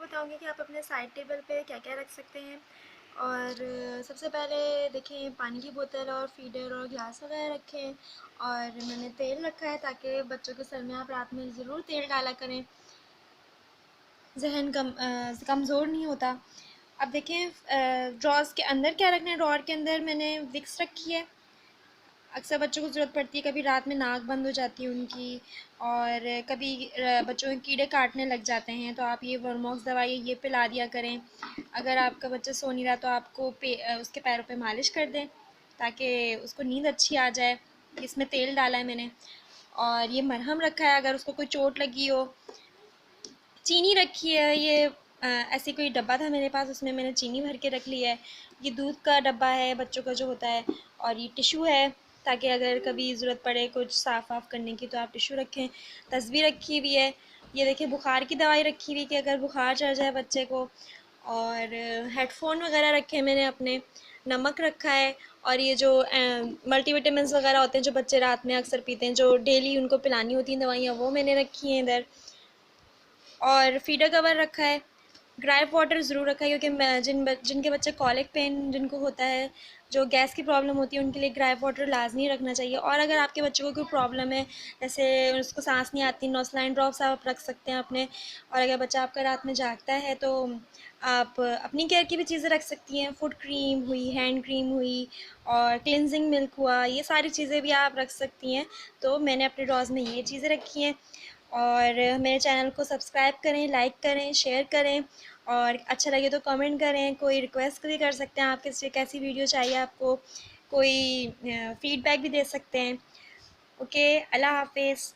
बताऊंगी कि आप अपने साइड टेबल पे क्या क्या रख सकते हैं। और सबसे पहले देखें, पानी की बोतल और फीडर और ग्लास वगैरह रखें। और मैंने तेल रखा है ताकि बच्चों के सर में आप रात में ज़रूर तेल डाला करें, जहन कमज़ोर नहीं होता। अब देखें ड्रॉज़ के अंदर क्या रखना है। ड्रॉअर के अंदर मैंने विक्स रखी है, अक्सर बच्चों को ज़रूरत पड़ती है, कभी रात में नाक बंद हो जाती है उनकी, और कभी बच्चों के कीड़े काटने लग जाते हैं, तो आप ये वर्मॉक्स दवाई ये पिला दिया करें। अगर आपका बच्चा सो नहीं रहा तो आपको उसके पैरों पे मालिश कर दें ताकि उसको नींद अच्छी आ जाए। इसमें तेल डाला है मैंने, और ये मरहम रखा है अगर उसको कोई चोट लगी हो। चीनी रखी है, ये ऐसे कोई डब्बा था मेरे पास, उसमें मैंने चीनी भर के रख लिया है। ये दूध का डब्बा है बच्चों का जो होता है, और ये टिशू है ताकि अगर कभी ज़रूरत पड़े कुछ साफ़ वाफ़ करने की तो आप टिशू रखें। तस्बीह रखी हुई है। ये देखिए बुखार की दवाई रखी हुई कि अगर बुखार चढ़ जाए बच्चे को। और हेडफ़ोन वगैरह रखे हैं मैंने अपने। नमक रखा है, और ये जो मल्टीविटामिन्स वगैरह होते हैं जो बच्चे रात में अक्सर पीते हैं, जो डेली उनको पिलानी होती हैं दवाइयाँ, वो मैंने रखी हैं इधर। और फीडर कवर रखा है। ग्राइप वाटर ज़रूर रखा है क्योंकि जिनके बच्चे कॉलिक पेन जिनको होता है, जो गैस की प्रॉब्लम होती है, उनके लिए ग्राइप वाटर लाजमी रखना चाहिए। और अगर आपके बच्चे को कोई प्रॉब्लम है, जैसे उसको सांस नहीं आती, नोस्लाइन ड्रॉप्स आप रख सकते हैं अपने। और अगर बच्चा आपका रात में जागता है तो आप अपनी केयर की भी चीज़ें रख सकती हैं। फुट क्रीम हुई, हैंड क्रीम हुई, और क्लिनजिंग मिल्क हुआ, ये सारी चीज़ें भी आप रख सकती हैं। तो मैंने अपने ड्रॉज़ में ये चीज़ें रखी हैं। और मेरे चैनल को सब्सक्राइब करें, लाइक करें, शेयर करें, और अच्छा लगे तो कमेंट करें। कोई रिक्वेस्ट भी कर सकते हैं, आप कैसी वीडियो चाहिए आपको, कोई फ़ीडबैक भी दे सकते हैं। ओके, अल्लाह हाफ़िज़।